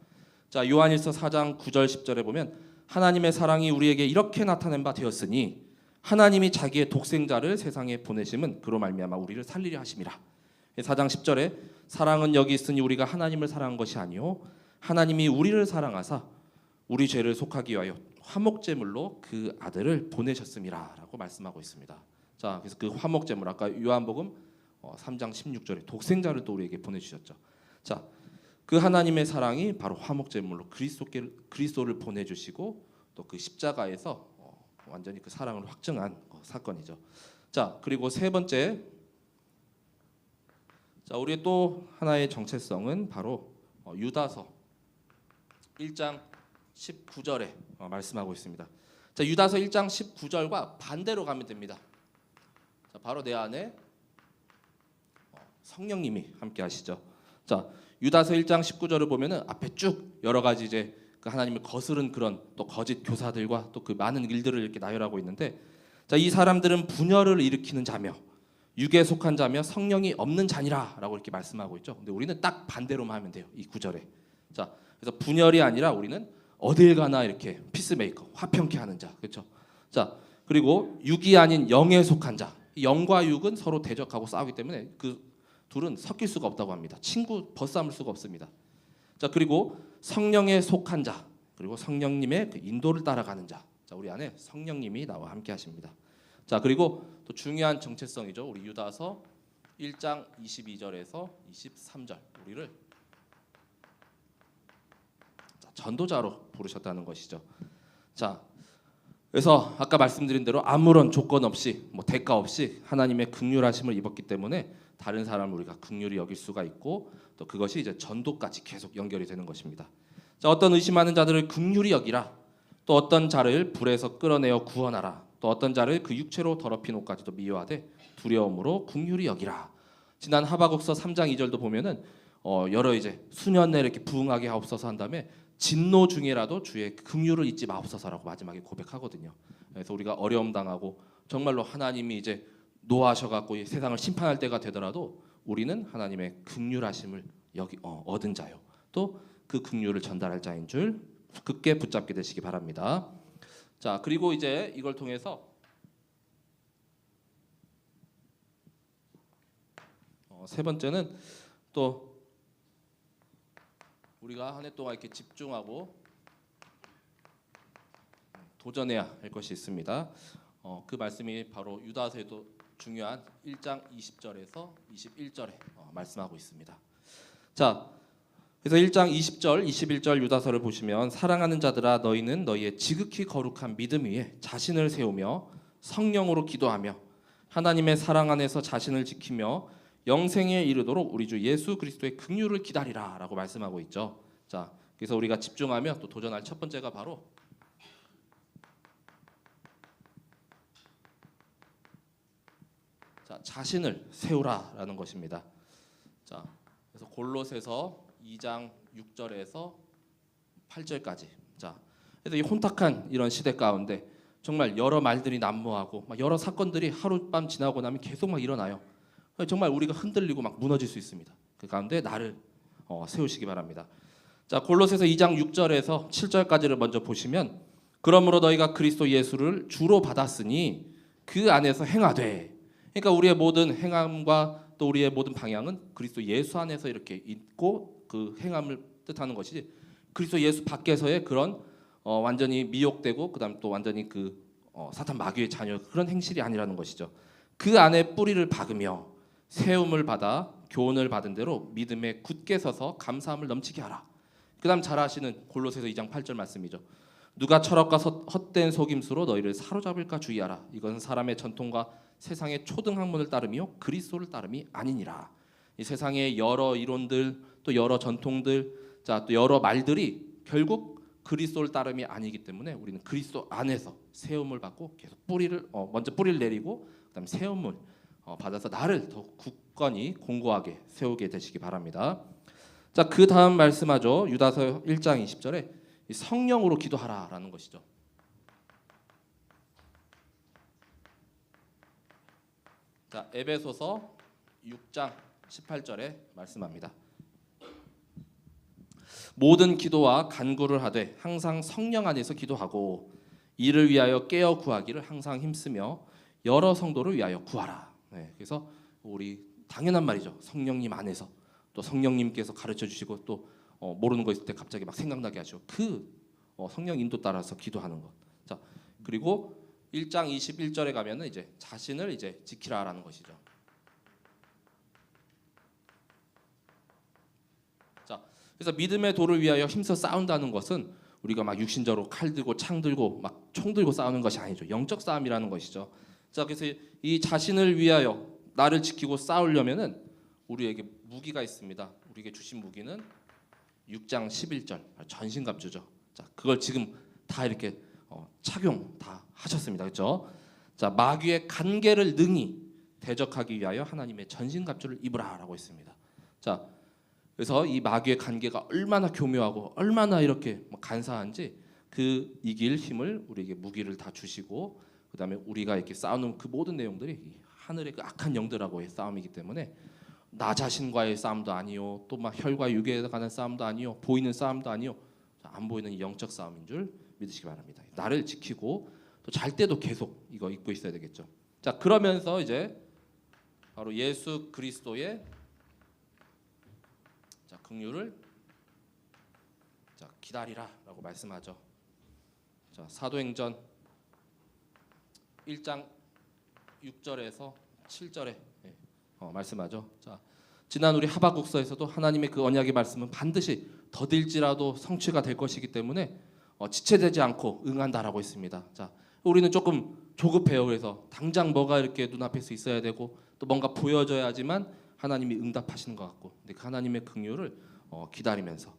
자, 요한일서 4장 9절 10절에 보면 하나님의 사랑이 우리에게 이렇게 나타낸 바 되었으니 하나님이 자기의 독생자를 세상에 보내심은 그로 말미암아 우리를 살리려 하심이라. 4장 10절에 사랑은 여기 있으니 우리가 하나님을 사랑한 것이 아니요 하나님이 우리를 사랑하사 우리 죄를 속하기 위하여 화목제물로 그 아들을 보내셨음이라라고 말씀하고 있습니다. 자, 그래서 그 화목제물 아까 요한복음 3장 16절에 독생자를 또 우리에게 보내주셨죠. 자, 그 하나님의 사랑이 바로 화목제물로 그리스도를 보내주시고 또 그 십자가에서 완전히 그 사랑을 확증한 사건이죠. 자, 그리고 세 번째, 자, 우리의 또 하나의 정체성은 바로 유다서 1장 19절에 말씀하고 있습니다. 자, 유다서 1장 19절과 반대로 가면 됩니다. 자, 바로 내 안에 성령님이 함께 하시죠. 자, 유다서 1장 19절을 보면은 앞에 쭉 여러 가지 이제 그 하나님을 거스른 그런 또 거짓 교사들과 또 그 많은 일들을 이렇게 나열하고 있는데, 자, 이 사람들은 분열을 일으키는 자며 육에 속한 자며 성령이 없는 자니라라고 이렇게 말씀하고 있죠. 근데 우리는 딱 반대로만 하면 돼요. 이 구절에. 자, 그래서 분열이 아니라 우리는 어딜 가나 이렇게 피스메이커, 화평케 하는 자. 그렇죠? 자, 그리고 육이 아닌 영에 속한 자. 영과 육은 서로 대적하고 싸우기 때문에 그 둘은 섞일 수가 없다고 합니다. 친구 벗삼을 수가 없습니다. 자, 그리고 성령에 속한 자, 그리고 성령님의 그 인도를 따라가는 자. 자, 우리 안에 성령님이 나와 함께 하십니다. 자, 그리고 또 중요한 정체성이죠. 우리 유다서 1장 22절에서 23절 우리를 전도자로 부르셨다는 것이죠. 자, 그래서 아까 말씀드린 대로 아무런 조건 없이 뭐 대가 없이 하나님의 긍휼하심을 입었기 때문에 다른 사람을 우리가 긍휼히 여길 수가 있고, 또 그것이 이제 전도까지 계속 연결이 되는 것입니다. 자, 어떤 의심하는 자들을 긍휼히 여기라. 또 어떤 자를 불에서 끌어내어 구원하라. 또 어떤 자를 그 육체로 더럽힌 옷까지도 미워하되 두려움으로 긍휼히 여기라. 지난 하박국서 3장 2절도 보면은 여러 이제 수년 내에 이렇게 부응하게 하옵소서 한 다음에 진노 중에라도 주의 긍휼을 잊지 마옵소서라고 마지막에 고백하거든요. 그래서 우리가 어려움 당하고 정말로 하나님이 이제 노하셔갖고 세상을 심판할 때가 되더라도 우리는 하나님의 긍휼하심을 얻은 자요. 또 그 긍휼을 전달할 자인 줄 굳게 붙잡게 되시기 바랍니다. 자, 그리고 이제 이걸 통해서 세 번째는 또 우리가 한 해 동안 이렇게 집중하고 도전해야 할 것이 있습니다. 그 말씀이 바로 유다서에도 중요한 1장 20절에서 21절에 말씀하고 있습니다. 자, 그래서 1장 20절, 21절 유다서를 보시면 사랑하는 자들아 너희는 너희의 지극히 거룩한 믿음 위에 자신을 세우며 성령으로 기도하며 하나님의 사랑 안에서 자신을 지키며 영생에 이르도록 우리 주 예수 그리스도의 긍휼을 기다리라라고 말씀하고 있죠. 자, 그래서 우리가 집중하며 또 도전할 첫 번째가 바로 자, 자신을 세우라라는 것입니다. 자, 그래서 골로새서 2장 6절에서 8절까지. 자, 그래서 이 혼탁한 이런 시대 가운데 정말 여러 말들이 난무하고 막 여러 사건들이 하룻밤 지나고 나면 계속 막 일어나요. 정말 우리가 흔들리고 막 무너질 수 있습니다. 그 가운데 나를 세우시기 바랍니다. 자, 골로새서 2장 6절에서 7절까지를 먼저 보시면 그러므로 너희가 그리스도 예수를 주로 받았으니 그 안에서 행하되. 그러니까 우리의 모든 행함과 또 우리의 모든 방향은 그리스도 예수 안에서 이렇게 있고 그 행함을 뜻하는 것이지 그리스도 예수 밖에서의 그런 완전히 미혹되고 그다음 또 완전히 그 사탄 마귀의 자녀 그런 행실이 아니라는 것이죠. 그 안에 뿌리를 박으며 세움을 받아 교훈을 받은 대로 믿음에 굳게 서서 감사함을 넘치게 하라. 그다음 잘 아시는 골로새서 2장 8절 말씀이죠. 누가 철학과 헛된 속임수로 너희를 사로잡을까 주의하라. 이것은 사람의 전통과 세상의 초등학문을 따르며 그리스도를 따름이 아니니라. 이 세상의 여러 이론들 또 여러 전통들, 자, 또 여러 말들이 결국 그리스도를 따름이 아니기 때문에 우리는 그리스도 안에서 세움을 받고 계속 먼저 뿌리를 내리고 그다음 세움을 받아서 나를 더 굳건히 공고하게 세우게 되시기 바랍니다. 자, 그 다음 말씀하죠. 유다서 1장 20절에 성령으로 기도하라라는 것이죠. 자, 에베소서 6장 18절에 말씀합니다. 모든 기도와 간구를 하되 항상 성령 안에서 기도하고 이를 위하여 깨어 구하기를 항상 힘쓰며 여러 성도를 위하여 구하라. 네, 그래서 우리 당연한 말이죠. 성령님 안에서 또 성령님께서 가르쳐 주시고 또 모르는 거 있을 때 갑자기 막 생각나게 하시고 그 성령 인도 따라서 기도하는 것. 자, 그리고 1장 21절에 가면은 이제 자신을 이제 지키라라는 것이죠. 자, 그래서 믿음의 도를 위하여 힘써 싸운다는 것은 우리가 막 육신적으로 칼 들고 창 들고 막 총 들고 싸우는 것이 아니죠. 영적 싸움이라는 것이죠. 자, 그래서 이 자신을 위하여 나를 지키고 싸우려면은 우리에게 무기가 있습니다. 우리에게 주신 무기는 6장 11절 전신갑주죠. 자, 그걸 지금 다 이렇게 착용 다 하셨습니다. 그렇죠? 자, 마귀의 간계를 능히 대적하기 위하여 하나님의 전신갑주를 입으라라고 했습니다. 자, 그래서 이 마귀의 간계가 얼마나 교묘하고 얼마나 이렇게 간사한지 그 이길 힘을 우리에게 무기를 다 주시고, 그다음에 우리가 이렇게 싸우는 그 모든 내용들이 이 하늘의 그 악한 영들하고의 싸움이기 때문에 나 자신과의 싸움도 아니요, 또 막 혈과 육에 관한 싸움도 아니요, 보이는 싸움도 아니요, 안 보이는 영적 싸움인 줄 믿으시기 바랍니다. 나를 지키고 또 잘 때도 계속 이거 입고 있어야 되겠죠. 자, 그러면서 이제 바로 예수 그리스도의 자, 긍휼을 자, 기다리라라고 말씀하죠. 자, 사도행전 1장 6절에서 7절에 말씀하죠. 자, 지난 우리 하박국서에서도 하나님의 그 언약의 말씀은 반드시 더딜지라도 성취가 될 것이기 때문에 지체되지 않고 응한다라고 했습니다. 자, 우리는 조금 조급해요. 그래서 당장 뭐가 이렇게 눈앞에서 있어야 되고 또 뭔가 보여져야지만 하나님이 응답하시는 것 같고, 근데 그 하나님의 긍휼을 기다리면서,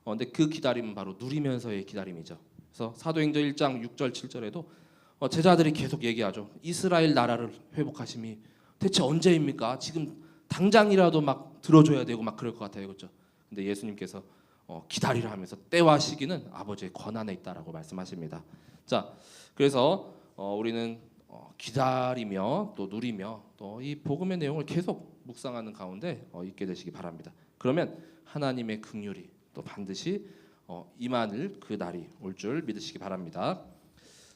근데 그 기다림은 바로 누리면서의 기다림이죠. 그래서 사도행전 1장 6절 7절에도 제자들이 계속 얘기하죠. 이스라엘 나라를 회복하심이 대체 언제입니까? 지금 당장이라도 막 들어줘야 되고 막 그럴 것 같아요, 그렇죠? 근데 예수님께서 기다리라 하면서 때와 시기는 아버지의 권한에 있다라고 말씀하십니다. 자, 그래서 우리는 기다리며 또 누리며 또 이 복음의 내용을 계속 묵상하는 가운데 있게 되시기 바랍니다. 그러면 하나님의 긍휼이 또 반드시 임하는 그 날이 올 줄 믿으시기 바랍니다.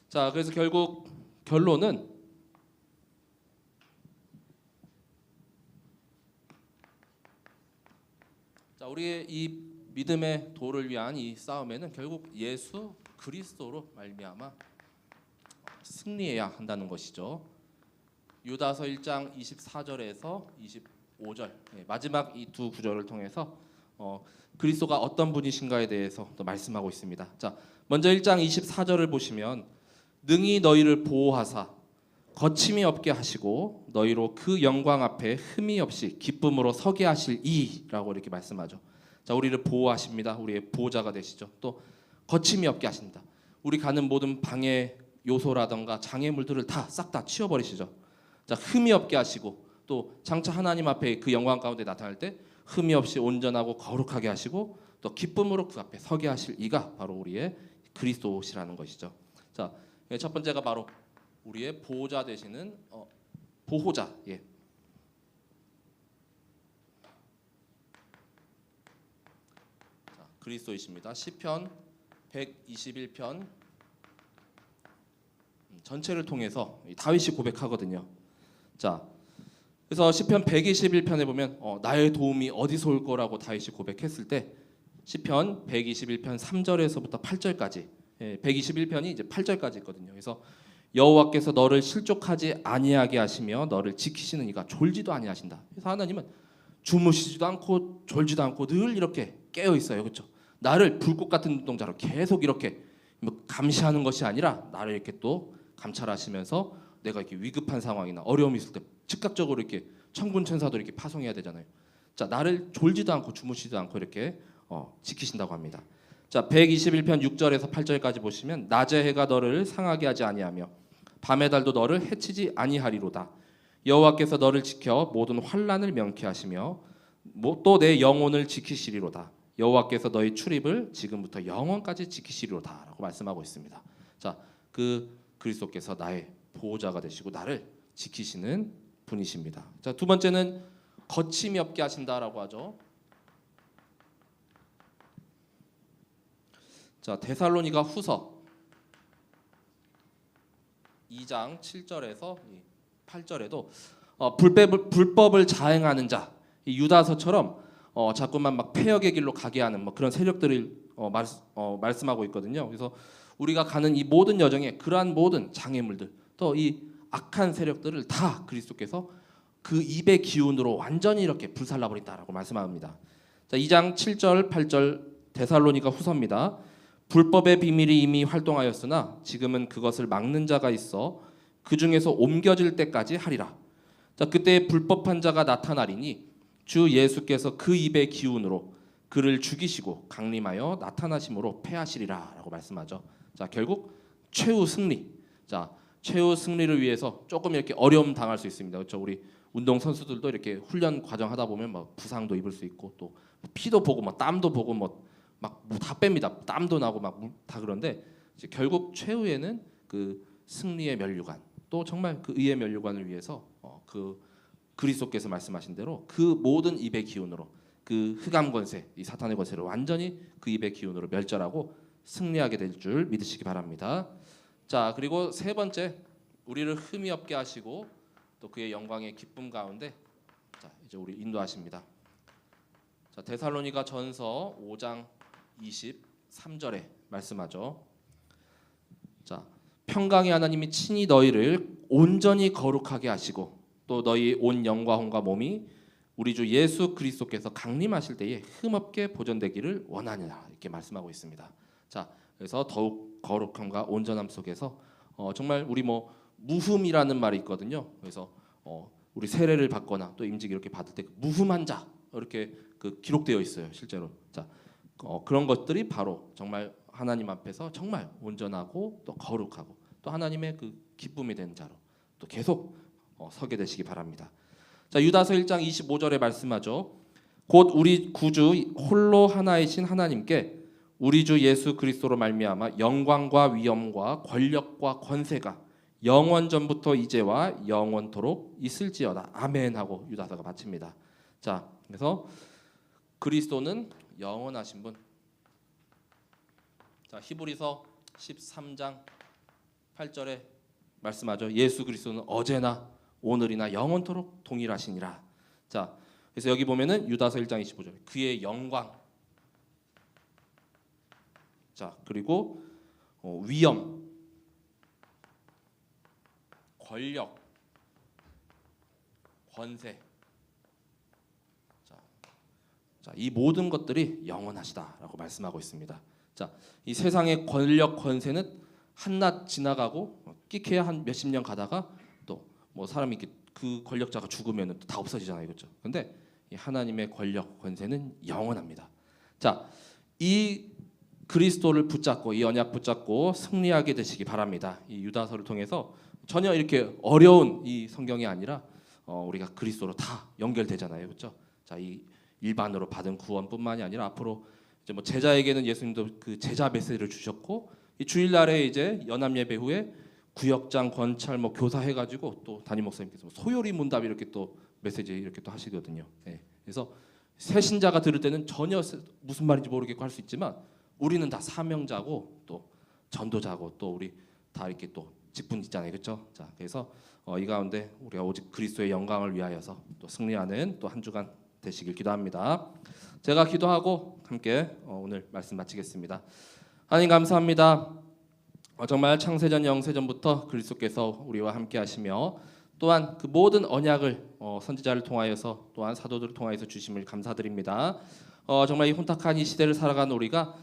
자, 그래서 결국 결론은 자, 우리의 이 믿음의 도를 위한 이 싸움에는 결국 예수 그리스도로 말미암아 승리해야 한다는 것이죠. 유다서 1장 24절에서 25절 마지막 이 두 구절을 통해서 그리스도가 어떤 분이신가에 대해서 또 말씀하고 있습니다. 자, 먼저 1장 24절을 보시면 능히 너희를 보호하사 거침이 없게 하시고 너희로 그 영광 앞에 흠이 없이 기쁨으로 서게 하실 이라고 이렇게 말씀하죠. 자, 우리를 보호하십니다. 우리의 보호자가 되시죠. 또 거침이 없게 하신다. 우리 가는 모든 방해 요소라든가 장애물들을 다 싹 다 치워버리시죠. 자, 흠이 없게 하시고 또 장차 하나님 앞에 그 영광 가운데 나타날 때 흠이 없이 온전하고 거룩하게 하시고 또 기쁨으로 그 앞에 서게 하실 이가 바로 우리의 그리스도시라는 것이죠. 자, 첫 번째가 바로 우리의 보호자 되시는 보호자. 예. 자, 그리스도이십니다. 시편 121편 전체를 통해서 다윗이 고백하거든요. 자, 그래서 시편 121편에 보면 나의 도움이 어디서 올 거라고 다윗이 고백했을 때 시편 121편 3절에서부터 8절까지 121편이 이제 8절까지 있거든요. 그래서 여호와께서 너를 실족하지 아니하게 하시며 너를 지키시는 이가 졸지도 아니하신다. 그래서 하나님은 주무시지도 않고 졸지도 않고 늘 이렇게 깨어 있어요. 그렇죠? 나를 불꽃 같은 눈동자로 계속 이렇게 감시하는 것이 아니라 나를 이렇게 또 감찰하시면서 내가 이렇게 위급한 상황이나 어려움이 있을 때 즉각적으로 이렇게 천군 천사도 이렇게 파송해야 되잖아요. 자, 나를 졸지도 않고 주무시지도 않고 이렇게 지키신다고 합니다. 자, 121편 6절에서 8절까지 보시면 낮의 해가 너를 상하게 하지 아니하며 밤의 달도 너를 해치지 아니하리로다. 여호와께서 너를 지켜 모든 환난을 명쾌하시며 또 내 영혼을 지키시리로다. 여호와께서 너희 출입을 지금부터 영원까지 지키시리로다라고 말씀하고 있습니다. 자, 그 그리스도께서 나의 보호자가 되시고 나를 지키시는 분이십니다. 자, 두 번째는 거침이 없게 하신다라고 하죠. 자, 데살로니가 후서 2장 7절에서 8절에도 불법을 자행하는 자, 이 유다서처럼 자꾸만 막 폐역의 길로 가게 하는 그런 세력들을 말씀하고 있거든요. 그래서 우리가 가는 이 모든 여정에 그러한 모든 장애물들, 또 이 악한 세력들을 다 그리스도께서 그 입의 기운으로 완전히 이렇게 불살라 버린다라고 말씀합니다. 자, 2장 7절 8절 데살로니가 후서입니다. 불법의 비밀이 이미 활동하였으나 지금은 그것을 막는 자가 있어 그 중에서 옮겨질 때까지 하리라. 자, 그때 불법한 자가 나타나리니 주 예수께서 그 입의 기운으로 그를 죽이시고 강림하여 나타나심으로 패하시리라라고 말씀하죠. 자, 결국 최후 승리. 자, 최후 승리를 위해서 조금 이렇게 어려움 당할 수 있습니다. 그렇죠? 우리 운동 선수들도 이렇게 훈련 과정 하다 보면 뭐 부상도 입을 수 있고 또 피도 보고 뭐 땀도 보고 뭐 막 다 뺍니다. 땀도 나고 막 다 그런데 이제 결국 최후에는 그 승리의 면류관 또 정말 그 의의 면류관을 위해서 그 그리스도께서 말씀하신 대로 그 모든 입의 기운으로 그 흑암 권세, 이 사탄의 권세를 완전히 그 입의 기운으로 멸절하고 승리하게 될 줄 믿으시기 바랍니다. 자, 그리고 세 번째, 우리를 흠이 없게 하시고 또 그의 영광의 기쁨 가운데 자, 이제 우리 인도하십니다. 자, 데살로니가 전서 5장 23절에 말씀하죠. 자, 평강의 하나님이 친히 너희를 온전히 거룩하게 하시고 또 너희 온 영과 혼과 몸이 우리 주 예수 그리스도께서 강림하실 때에 흠없게 보존되기를 원하느라 이렇게 말씀하고 있습니다. 자, 그래서 더욱 거룩함과 온전함 속에서 정말 우리 뭐 무흠이라는 말이 있거든요. 그래서 우리 세례를 받거나 또 임직 이렇게 받을 때 무흠한 자 이렇게 그 기록되어 있어요, 실제로. 자, 그런 것들이 바로 정말 하나님 앞에서 정말 온전하고 또 거룩하고 또 하나님의 그 기쁨이 된 자로 또 계속 서게 되시기 바랍니다. 자, 유다서 1장 25절에 말씀하죠. 곧 우리 구주 홀로 하나이신 하나님께 우리 주 예수 그리스도로 말미암아 영광과 위엄과 권력과 권세가 영원 전부터 이제와 영원토록 있을지어다. 아멘 하고 유다서가 마칩니다. 자, 그래서 그리스도는 영원하신 분. 자, 히브리서 13장 8절에 말씀하죠. 예수 그리스도는 어제나 오늘이나 영원토록 동일하시니라. 자, 그래서 여기 보면은 유다서 1장 25절 그의 영광. 자, 그리고 위엄, 권력, 권세. 자, 이 모든 것들이 영원하시다라고 말씀하고 있습니다. 자, 이 세상의 권력, 권세는 한낱 지나가고 끼케야 한 몇십 년 가다가 또 뭐 사람이 이렇게 그 권력자가 죽으면 다 없어지잖아요, 그렇죠? 근데 이 하나님의 권력, 권세는 영원합니다. 자, 이 그리스도를 붙잡고 이 언약 붙잡고 승리하게 되시기 바랍니다. 이 유다서를 통해서 전혀 이렇게 어려운 이 성경이 아니라 우리가 그리스도로 다 연결되잖아요, 그렇죠? 자, 이 일반으로 받은 구원뿐만이 아니라 앞으로 이제 뭐 제자에게는 예수님도 그 제자 메시지를 주셨고 이 주일날에 이제 연합 예배 후에 구역장, 권찰, 뭐 교사 해가지고 또 담임 목사님께서 소요리 문답 이렇게 또 메시지 이렇게 또 하시거든요. 네. 그래서 새 신자가 들을 때는 전혀 무슨 말인지 모르겠고 할 수 있지만 우리는 다 사명자고 또 전도자고 또 우리 다 이렇게 또 직분 있잖아요, 그렇죠? 자, 그래서 이 가운데 우리가 오직 그리스도의 영광을 위하여서 또 승리하는 또 한 주간 되시길 기도합니다. 제가 기도하고 함께 오늘 말씀 마치겠습니다. 하나님 감사합니다. 정말 창세전 영세전부터 그리스도께서 우리와 함께 하시며 또한 그 모든 언약을 선지자를 통하여서 또한 사도들을 통하여서 주심을 감사드립니다. 정말 이 혼탁한 이 시대를 살아가는 우리가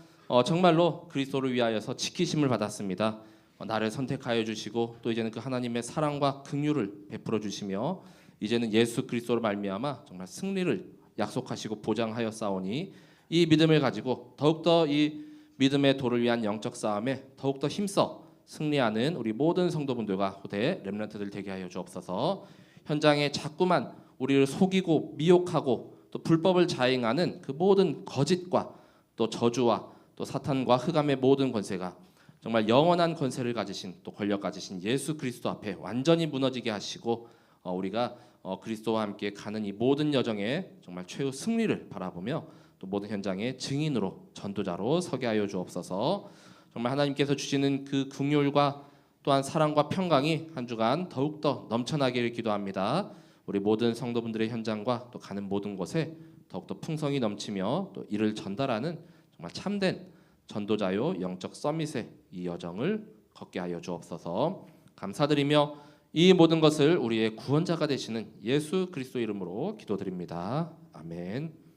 정말로 그리스도를 위하여서 지키심을 받았습니다. 나를 선택하여 주시고 또 이제는 그 하나님의 사랑과 긍휼을 베풀어 주시며 이제는 예수 그리스도로 말미암아 정말 승리를 약속하시고 보장하여 싸우니 이 믿음을 가지고 더욱더 이 믿음의 도를 위한 영적 싸움에 더욱더 힘써 승리하는 우리 모든 성도분들과 후대 렘넌트들 되게 하여 주옵소서. 현장에 자꾸만 우리를 속이고 미혹하고 또 불법을 자행하는 그 모든 거짓과 또 저주와 또 사탄과 흑암의 모든 권세가 정말 영원한 권세를 가지신 또 권력 가지신 예수 그리스도 앞에 완전히 무너지게 하시고 우리가 그리스도와 함께 가는 이 모든 여정에 정말 최후 승리를 바라보며 또 모든 현장의 증인으로 전도자로 서게 하여 주옵소서. 정말 하나님께서 주시는 그 긍휼과 또한 사랑과 평강이 한 주간 더욱더 넘쳐나기를 기도합니다. 우리 모든 성도분들의 현장과 또 가는 모든 곳에 더욱더 풍성이 넘치며 또 이를 전달하는 정말 참된 전도자요 영적 서밋의 이 여정을 걷게 하여 주옵소서. 감사드리며 이 모든 것을 우리의 구원자가 되시는 예수 그리스도 이름으로 기도드립니다. 아멘.